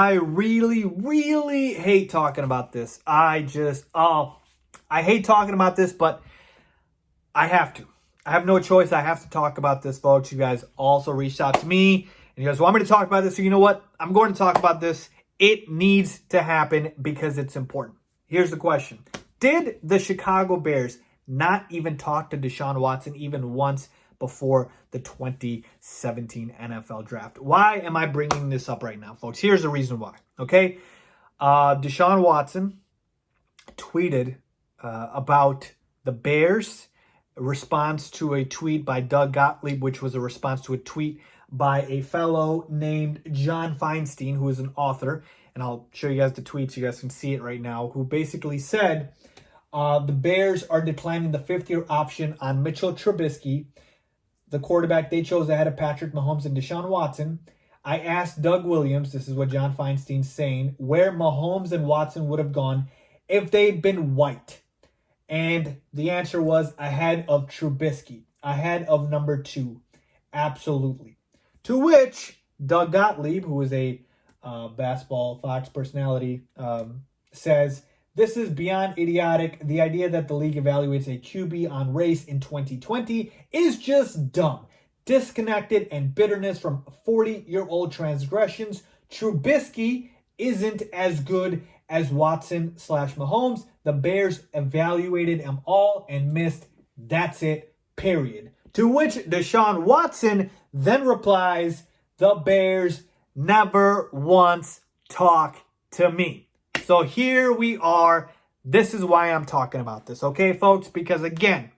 I really, really hate talking about this. I hate talking about this, but I have to. I have no choice. I have to talk about this, folks. You guys also reached out to me, and you guys want me to talk about this. So you know what? I'm going to talk about this. It needs to happen because it's important. Here's the question. Did the Chicago Bears not even talk to DeShaun Watson even once before the 2017 NFL Draft? Why am I bringing this up right now, folks? Here's the reason why, okay? DeShaun Watson tweeted about the Bears' response to a tweet by Doug Gottlieb, which was a response to a tweet by a fellow named John Feinstein, who is an author, and I'll show you guys the tweet so you guys can see it right now, who basically said, the Bears are declining the fifth-year option on Mitchell Trubisky, the quarterback they chose ahead of Patrick Mahomes and DeShaun Watson. I asked Doug Williams, this is what John Feinstein's saying, where Mahomes and Watson would have gone if they'd been white. And the answer was ahead of Trubisky, ahead of number 2. Absolutely. To which Doug Gottlieb, who is a basketball Fox personality, says, this is beyond idiotic. The idea that the league evaluates a QB on race in 2020 is just dumb. Disconnected and bitterness from 40-year-old transgressions. Trubisky isn't as good as Watson/Mahomes. The Bears evaluated them all and missed. That's it, period. To which DeShaun Watson then replies, the Bears never once talk to me. So here we are. This is why I'm talking about this, okay, folks? Because again,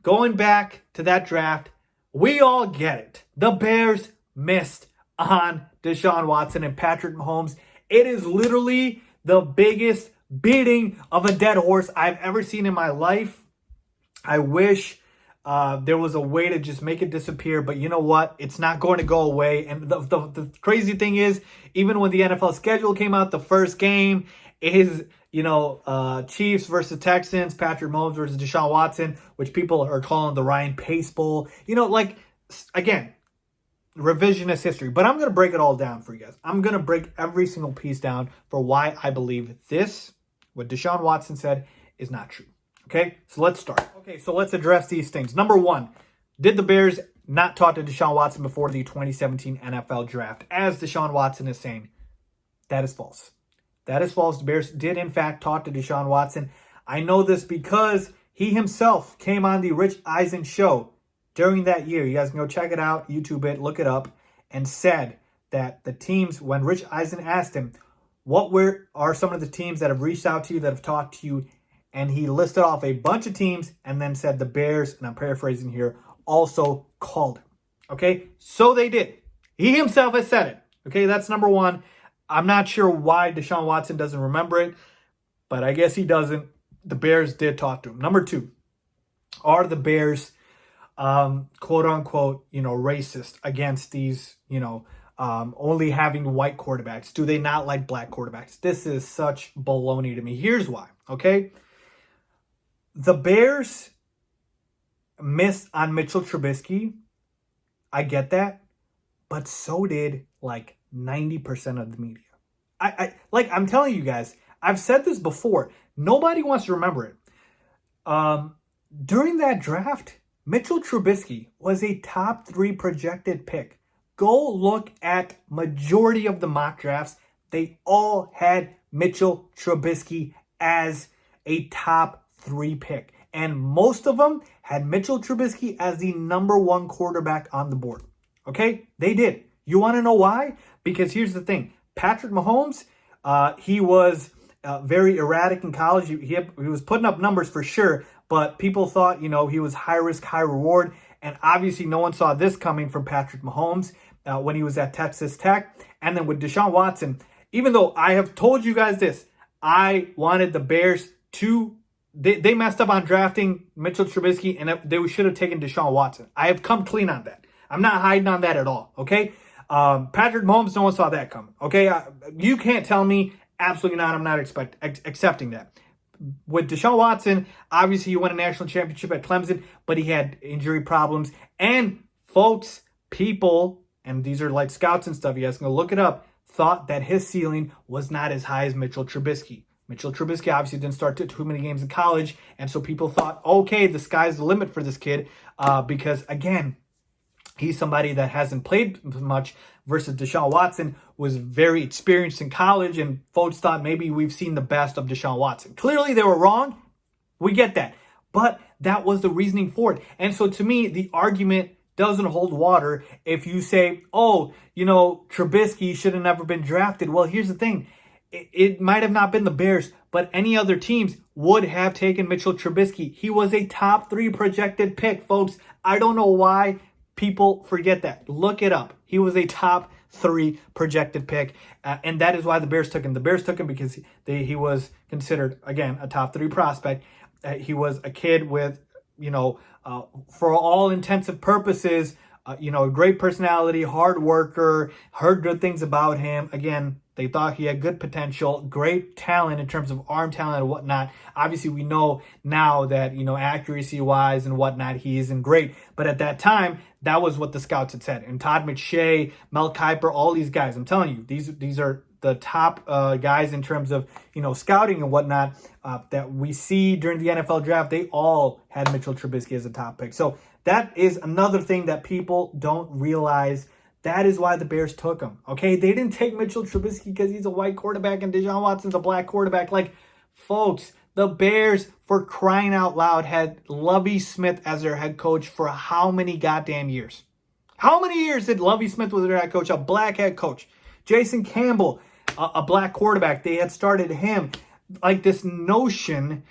going back to that draft, we all get it. The Bears missed on DeShaun Watson and Patrick Mahomes. It is literally the biggest beating of a dead horse I've ever seen in my life. I wish there was a way to just make it disappear, but you know what? It's not going to go away. And the crazy thing is, even when the NFL schedule came out, the first game is, Chiefs versus Texans, Patrick Mahomes versus DeShaun Watson, which people are calling the Ryan Pace Bowl. Again, revisionist history. But I'm going to break it all down for you guys. I'm going to break every single piece down for why I believe this, what DeShaun Watson said, is not true. Okay, so let's start. Okay, so let's address these things. Number one, did the Bears not talk to DeShaun Watson before the 2017 NFL Draft? As DeShaun Watson is saying, that is false. That is false. The Bears did, in fact, talk to DeShaun Watson. I know this because he himself came on the Rich Eisen show during that year. You guys can go check it out, YouTube it, look it up, and said that the teams, when Rich Eisen asked him, what are some of the teams that have reached out to you, that have talked to you, and he listed off a bunch of teams and then said the Bears, and I'm paraphrasing here, also called him. Okay, so they did. He himself has said it. Okay, that's number one. I'm not sure why DeShaun Watson doesn't remember it, but I guess he doesn't. The Bears did talk to him. Number two, are the Bears, quote unquote, racist against these, only having white quarterbacks? Do they not like black quarterbacks? This is such baloney to me. Here's why, okay? The Bears missed on Mitchell Trubisky. I get that. But so did 90% of the media. I'm telling you guys, I've said this before. Nobody wants to remember it. During that draft, Mitchell Trubisky was a top 3 projected pick. Go look at majority of the mock drafts. They all had Mitchell Trubisky as a top 3 pick. And most of them had Mitchell Trubisky as the number 1 quarterback on the board. Okay? They did. You want to know why? Because here's the thing. Patrick Mahomes, he was very erratic in college. He was putting up numbers for sure, but people thought, he was high risk, high reward. And obviously no one saw this coming from Patrick Mahomes when he was at Texas Tech. And then with DeShaun Watson, even though I have told you guys this, I wanted the Bears to... They messed up on drafting Mitchell Trubisky, and they should have taken DeShaun Watson. I have come clean on that. I'm not hiding on that at all, okay? Patrick Mahomes, no one saw that coming, okay? You can't tell me, absolutely not, I'm not accepting that. With DeShaun Watson, obviously he won a national championship at Clemson, but he had injury problems. And folks, people, and these are scouts and stuff, you guys can go look it up, thought that his ceiling was not as high as Mitchell Trubisky. Mitchell Trubisky obviously didn't start too many games in college, and so people thought, okay, the sky's the limit for this kid because, again, he's somebody that hasn't played much versus DeShaun Watson was very experienced in college, and folks thought maybe we've seen the best of DeShaun Watson. Clearly, they were wrong. We get that. But that was the reasoning for it. And so to me, the argument doesn't hold water if you say, oh, Trubisky should have never been drafted. Well, here's the thing. It might have not been the Bears, but any other teams would have taken Mitchell Trubisky. He was a top 3 projected pick, folks. I don't know why people forget that. Look it up. He was a top 3 projected pick, and that is why the Bears took him. The Bears took him because he was considered, again, a top 3 prospect. He was a kid with, for all intensive purposes, great personality, hard worker, heard good things about him. Again, they thought he had good potential, great talent in terms of arm talent and whatnot. Obviously, we know now that, accuracy-wise and whatnot, he isn't great. But at that time, that was what the scouts had said. And Todd McShay, Mel Kiper, all these guys, I'm telling you, these are the top guys in terms of, scouting and whatnot that we see during the NFL draft. They all had Mitchell Trubisky as a top pick. So that is another thing that people don't realize. That is why the Bears took him, okay? They didn't take Mitchell Trubisky because he's a white quarterback and DeShaun Watson's a black quarterback. Like, folks, the Bears, for crying out loud, had Lovie Smith as their head coach for how many goddamn years? How many years did Lovie Smith was their head coach? A black head coach. Jason Campbell, a black quarterback. They had started him. Like, this notion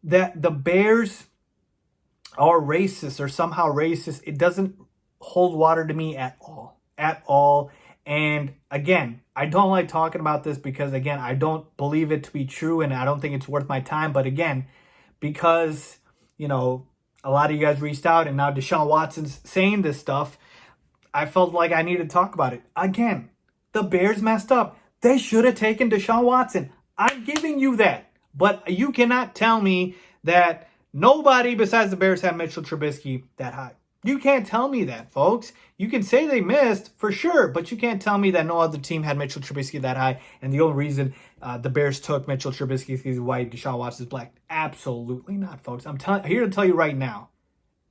that the Bears are racist or somehow racist, it doesn't hold water to me at all. At all. And again, I don't like talking about this because, again, I don't believe it to be true and I don't think it's worth my time. But again, because, a lot of you guys reached out and now DeShaun Watson's saying this stuff, I felt like I needed to talk about it. Again, the Bears messed up. They should have taken DeShaun Watson. I'm giving you that. But you cannot tell me that nobody besides the Bears had Mitchell Trubisky that high. You can't tell me that, folks. You can say they missed, for sure, but you can't tell me that no other team had Mitchell Trubisky that high, and the only reason the Bears took Mitchell Trubisky is he's white, DeShaun Watson is black. Absolutely not, folks. I'm here to tell you right now,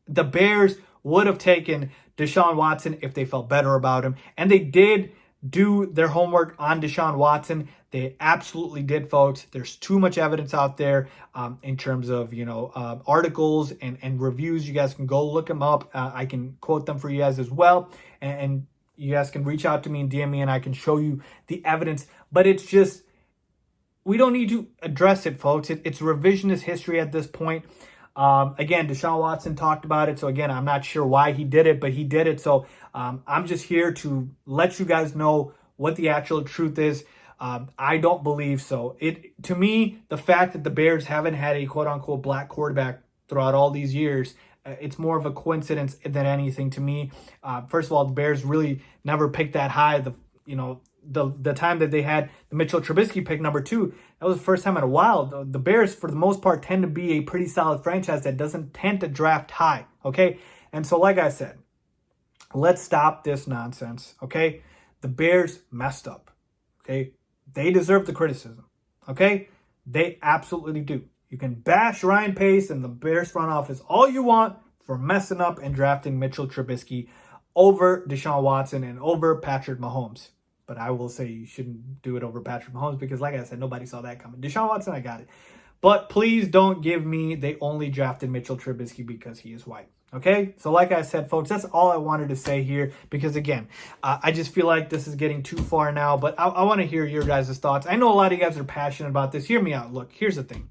the Bears would have taken DeShaun Watson if they felt better about him, and they did do their homework on DeShaun Watson. They absolutely did, folks. There's too much evidence out there in terms of, articles and reviews. You guys can go look them up. I can quote them for you guys as well. And you guys can reach out to me and DM me and I can show you the evidence. But it's just, we don't need to address it, folks. It's revisionist history at this point. Again, DeShaun Watson talked about it. So again, I'm not sure why he did it, but he did it. So I'm just here to let you guys know what the actual truth is. I don't believe so. To me, the fact that the Bears haven't had a quote unquote black quarterback throughout all these years, it's more of a coincidence than anything to me. First of all, the Bears really never picked that high. The time that they had the Mitchell Trubisky pick number 2, that was the first time in a while. The Bears, for the most part, tend to be a pretty solid franchise that doesn't tend to draft high, okay? And so, like I said, let's stop this nonsense, okay? The Bears messed up, okay? They deserve the criticism, okay? They absolutely do. You can bash Ryan Pace and the Bears front office all you want for messing up and drafting Mitchell Trubisky over DeShaun Watson and over Patrick Mahomes. But I will say you shouldn't do it over Patrick Mahomes because, like I said, nobody saw that coming. DeShaun Watson, I got it. But please don't give me they only drafted Mitchell Trubisky because he is white. Okay? So like I said, folks, that's all I wanted to say here because, again, I just feel like this is getting too far now. But I want to hear your guys' thoughts. I know a lot of you guys are passionate about this. Hear me out. Look, here's the thing.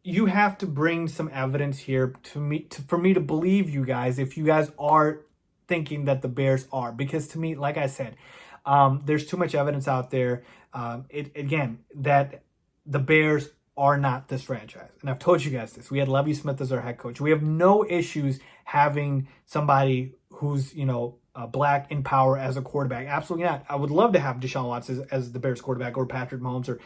You have to bring some evidence here for me to believe you guys if you guys are thinking that the Bears are, because to me, like I said, there's too much evidence out there. That the Bears are not this franchise. And I've told you guys this. We had Lovie Smith as our head coach. We have no issues having somebody who's, black in power as a quarterback. Absolutely not. I would love to have DeShaun Watson as the Bears quarterback or Patrick Mahomes or,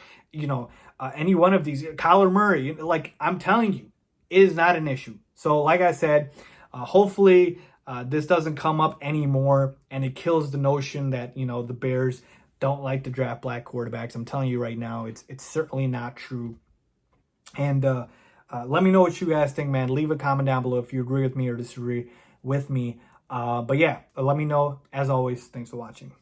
any one of these. Kyler Murray. Like, I'm telling you, it is not an issue. So like I said, hopefully this doesn't come up anymore, and it kills the notion that, the Bears don't like to draft black quarterbacks. I'm telling you right now, it's certainly not true. And let me know what you guys think, man. Leave a comment down below if you agree with me or disagree with me. But yeah, let me know. As always, thanks for watching.